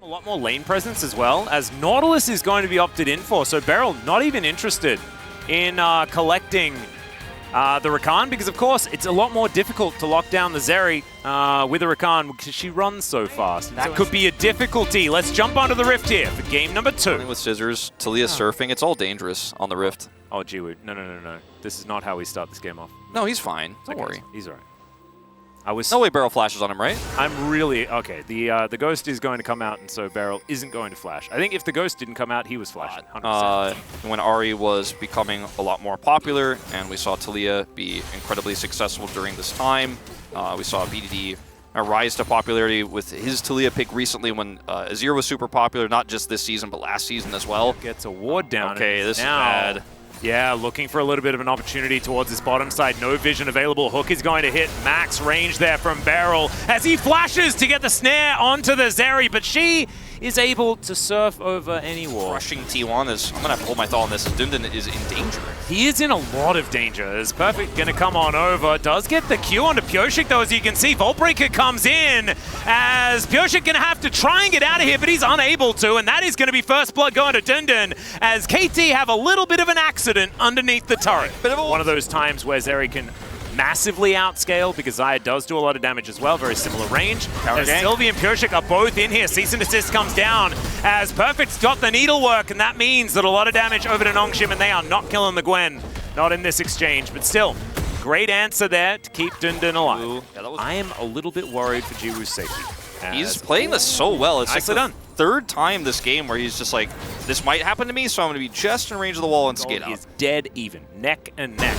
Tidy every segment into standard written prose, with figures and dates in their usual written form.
A lot more lane presence as well, as Nautilus is going to be opted in for. So Beryl not even interested in collecting the Rakan, because of course it's a lot more difficult to lock down the Zeri with a Rakan because she runs so fast. That could be a difficulty. Let's jump onto the Rift here for game number 2. With scissors, Talia surfing, it's all dangerous on the Rift. Oh, Jiwoo, no. This is not how we start this game off. No, he's fine. Don't worry. He's all right. I was no way Beryl flashes on him, right? I'm really okay. The Ghost is going to come out, and so Beryl isn't going to flash. I think if the Ghost didn't come out, he was flashing. 100%. When Ahri was becoming a lot more popular, and we saw Talia be incredibly successful during this time, we saw BDD rise to popularity with his Talia pick recently when Azir was super popular, not just this season, but last season as well. Gets a ward down. Okay, this is bad. Yeah, looking for a little bit of an opportunity towards this bottom side. No vision available. Hook is going to hit max range there from Beryl as he flashes to get the snare onto the Zeri, but she is able to surf over any wall. Rushing T1 is, I'm going to have to hold my thought on this. Dundun is in danger. He is in a lot of danger. Is Perfect going to come on over. Does get the Q onto Pyosik though, as you can see. Vault Breaker comes in as Pyosik going to have to try and get out of here, but he's unable to, and that is going to be first blood going to Dundun as KT have a little bit of an accident underneath the turret. One of those times where Zeri can massively outscale because Xayah does do a lot of damage as well, very similar range. As Sylvie and Pyosik are both in here. Cease and Desist comes down as Perfect's got the needlework, and that means that a lot of damage over to Nongshim, and they are not killing the Gwen. Not in this exchange, but still, great answer there to keep Dundun alive. I am a little bit worried for Jiwoo's safety. He's playing this so well. It's nicely like the third time this game where he's just like, this might happen to me, so I'm going to be just in range of the wall and skate out. Is dead even, neck and neck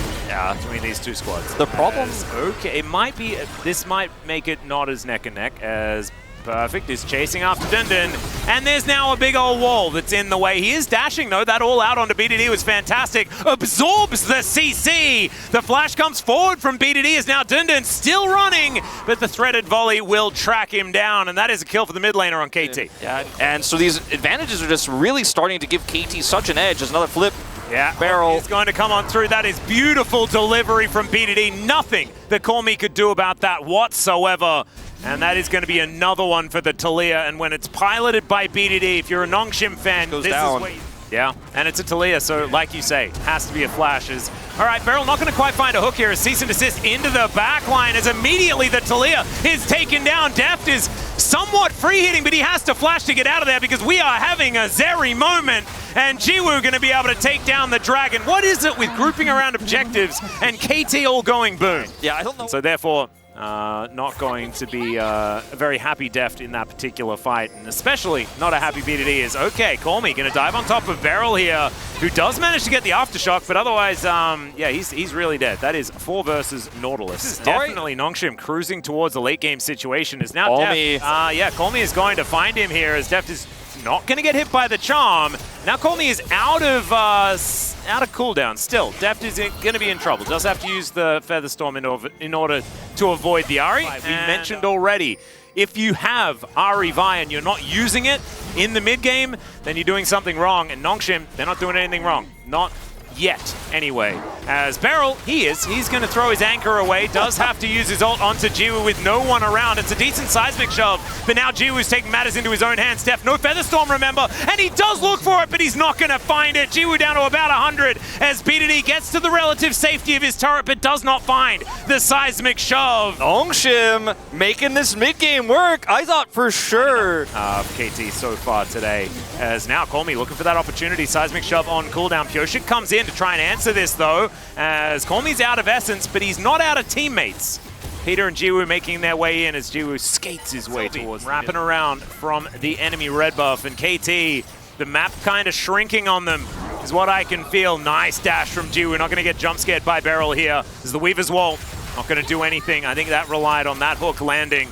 between these two squads. The problem, okay, it might be, this might make it not as neck and neck as Perfect is chasing after Dundun, and there's now a big old wall that's in the way. He is dashing though, that all out onto BDD was fantastic. Absorbs the CC! The flash comes forward from BDD as now Dundun still running, but the threaded volley will track him down, and that is a kill for the mid laner on KT. Yeah, and so these advantages are just really starting to give KT such an edge. There's another flip. Yeah, Beryl is going to come on through. That is beautiful delivery from BDD. Nothing that Callme could do about that whatsoever. And that is going to be another one for the Talia. And when it's piloted by BDD, if you're a Nongshim fan, this is what you... Yeah, and it's a Talia, so like you say, has to be a flash. All right, Beryl not going to quite find a hook here. A cease and desist into the back line as immediately the Talia is taken down. Deft is somewhat free hitting, but he has to flash to get out of there because we are having a Zeri moment. And Jiwoo going to be able to take down the dragon. What is it with grouping around objectives and KT all going boom? Yeah, I don't know. So therefore, not going to be a very happy Deft in that particular fight, and especially not a happy BDD is, okay, Callme going to dive on top of Beryl here, who does manage to get the aftershock, but otherwise, yeah, he's really dead. That is 4 versus Nautilus. This is definitely Nongshim cruising towards a late game situation. Is now Deft. Yeah, Callme is going to find him here as Deft is not going to get hit by the charm. Now Callme is out of cooldown still. Deft is going to be in trouble. Does have to use the Featherstorm in order to avoid the Ahri. We mentioned already, if you have Ahri Vi and you're not using it in the mid game, then you're doing something wrong. And Nongshim, they're not doing anything wrong. Not yet, anyway. As Beryl, he's going to throw his anchor away, does have to use his ult onto Jiwoo with no one around. It's a decent seismic shove, but now Jiwoo's taking matters into his own hands. Deft, no Featherstorm, remember, and he does look for it, but he's not going to find it. Jiwoo down to about 100 as BDD gets to the relative safety of his turret, but does not find the seismic shove. Nongshim making this mid-game work. I thought for sure. KT so far today, as now Callme looking for that opportunity. Seismic shove on cooldown. Pyosik comes in to try and answer this though, as Callme's out of essence, but he's not out of teammates. Peter and Jiwoo making their way in as Jiwoo skates his way towards wrapping around from the enemy red buff, and KT, the map kind of shrinking on them is what I can feel. Nice dash from Jiwoo, not going to get jump scared by Beryl here. As the Weaver's Wall, not going to do anything. I think that relied on that hook landing.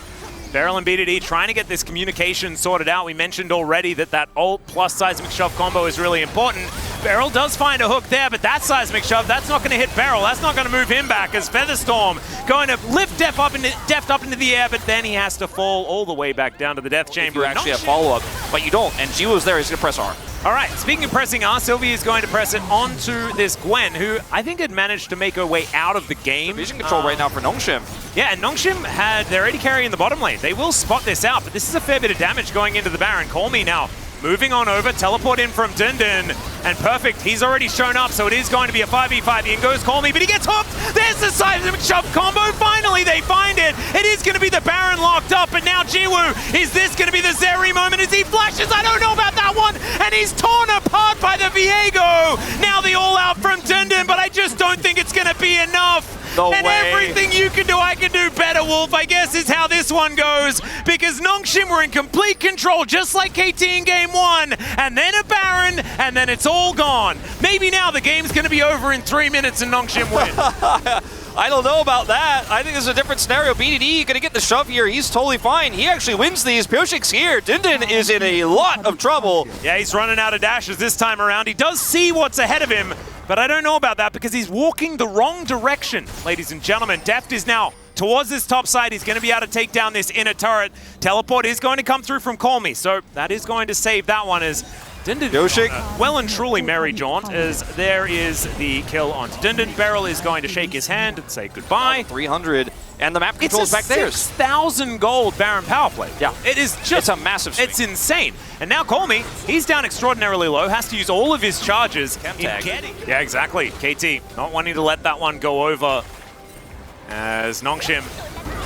Beryl and BDD trying to get this communication sorted out. We mentioned already that ult plus seismic shove combo is really important. Beryl does find a hook there, but that seismic shove, that's not going to hit Beryl. That's not going to move him back as Featherstorm going to lift Deft up into the air, but then he has to fall all the way back down to the death chamber. You actually have follow-up, but you don't, and Jiwoo's there. He's going to press R. All right, speaking of pressing R, Sylvie is going to press it onto this Gwen, who I think had managed to make her way out of the game. Vision control right now for Nongshim. Yeah, and Nongshim had their AD carry in the bottom lane. They will spot this out, but this is a fair bit of damage going into the Baron. Call me now. Moving on over, teleport in from Dindin, and perfect, he's already shown up, so it is going to be a 5v5. In goes Call Me, but he gets hooked! There's the seismic shove combo, finally they find it! It is going to be the Baron locked up, and now Jiwoo, is this going to be the Zeri moment as he flashes? I don't know about that one, and he's torn apart by the Viego! Now the all-out from Dindin, but I just don't think it's going to be enough! No and way. Everything you can do, I can do better, Wolf, I guess is how this one goes. Because Nongshim were in complete control, just like KT in game 1. And then a Baron, and then it's all gone. Maybe now the game's going to be over in 3 minutes and Nongshim win. I don't know about that. I think this is a different scenario. BDD going to get the shove here. He's totally fine. He actually wins these. Pyoshik's here. Dindin is in a lot of trouble. Yeah, he's running out of dashes this time around. He does see what's ahead of him, but I don't know about that because he's walking the wrong direction, ladies and gentlemen. Deft is now towards this top side. He's going to be able to take down this inner turret. Teleport is going to come through from Call Me, so that is going to save that one as Dindin well and truly merry jaunt as there is the kill onto Dindin. Beryl is going to shake his hand and say goodbye. 300, and the map control's back there. It's a 6,000 gold Baron power play. Yeah. It is just... It's a massive swing. It's insane. And now Call Me, he's down extraordinarily low, has to use all of his charges in tag. getting... Yeah, exactly. KT not wanting to let that one go over as Nongshim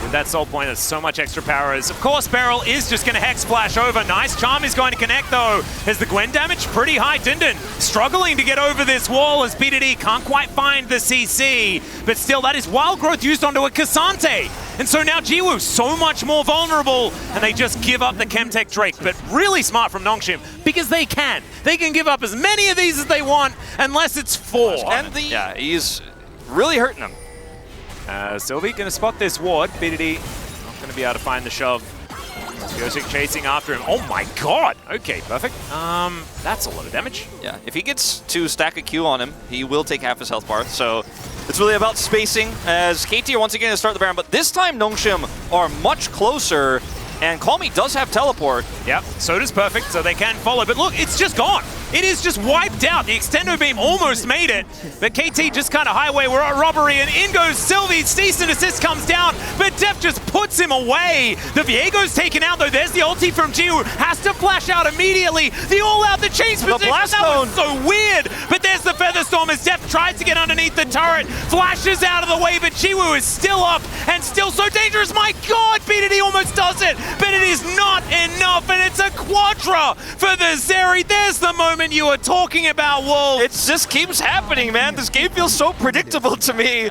with that soul point, there's so much extra power. As of course, Beryl is just going to Hex Flash over. Nice Charm is going to connect though. As the Gwen damage pretty high. Dindin struggling to get over this wall as BDD can't quite find the CC. But still, that is Wild Growth used onto a Cassante. And so now Jiwoo so much more vulnerable, and they just give up the Chemtech Drake. But really smart from Nongshim because they can. They can give up as many of these as they want unless it's 4. And yeah, he's really hurting them. Sylvie going to spot this ward. BDD not going to be able to find the shove. Pyosik chasing after him. Oh my god! Okay, perfect. That's a lot of damage. Yeah, if he gets to stack a Q on him, he will take half his health bar. So it's really about spacing as KT are once again to start the Baron. But this time Nongshim are much closer. And Call Me does have teleport. Yep, so does Perfect, so they can follow. But look, it's just gone. It is just wiped out. The Extendo Beam almost made it, but KT just kind of highway robbery, and in goes Sylvie. Cease and Assist comes down, but Def just puts him away. The Viego's taken out, though. There's the ulti from Jiwoo. Has to flash out immediately. The all-out, the change position. That was so weird, but there's the Featherstorm as Def tries to get underneath the turret. Flashes out of the way, but Jiwoo is still up and still so dangerous. My god, BDD almost does it, but it is not enough, and it's a Quadra for the Zeri. There's the moment you were talking about, Wolf. It just keeps happening, man. This game feels so predictable to me.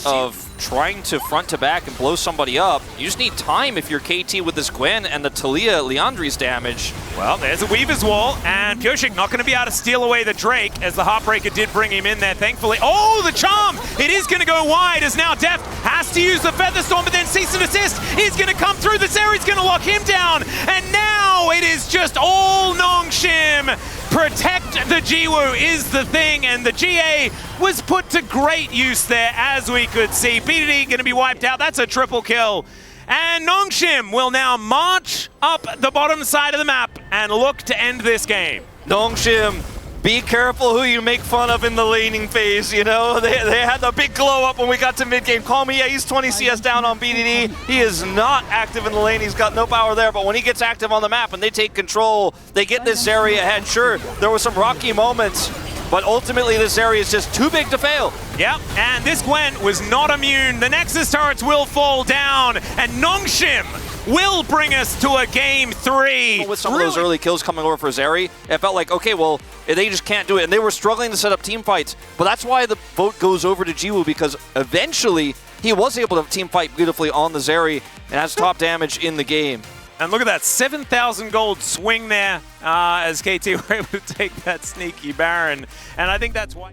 Of trying to front to back and blow somebody up. You just need time if you're KT with this Gwen and the Talia Liandry's damage. Well, there's a Weaver's Wall, and Pyosik not going to be able to steal away the Drake, as the Heartbreaker did bring him in there, thankfully. Oh, the Charm! It is going to go wide, as now Deft has to use the Featherstorm, but then Cease and Assist is going to come through. The Zeri's going to lock him down, and now it is just all Nongshim. Protect the Jiwoo is the thing, and the GA was put to great use there, as we could see. BDD going to be wiped out. That's a triple kill. And Nongshim will now march up the bottom side of the map and look to end this game. Nongshim, be careful who you make fun of in the laning phase, you know? They had the big glow up when we got to mid-game. Call Me, yeah, he's 20 CS down on BDD. He is not active in the lane. He's got no power there, but when he gets active on the map and they take control, they get this area ahead. Sure, there were some rocky moments, but ultimately this area is just too big to fail. Yep, and this Gwen was not immune. The Nexus turrets will fall down, and Nongshim will bring us to a game 3. With some of those early kills coming over for Zeri, it felt like, okay, well, they just can't do it. And they were struggling to set up team fights. But that's why the vote goes over to Jiwoo, because eventually he was able to team fight beautifully on the Zeri and has top damage in the game. And look at that, 7,000 gold swing there as KT were able to take that sneaky Baron. And I think that's why...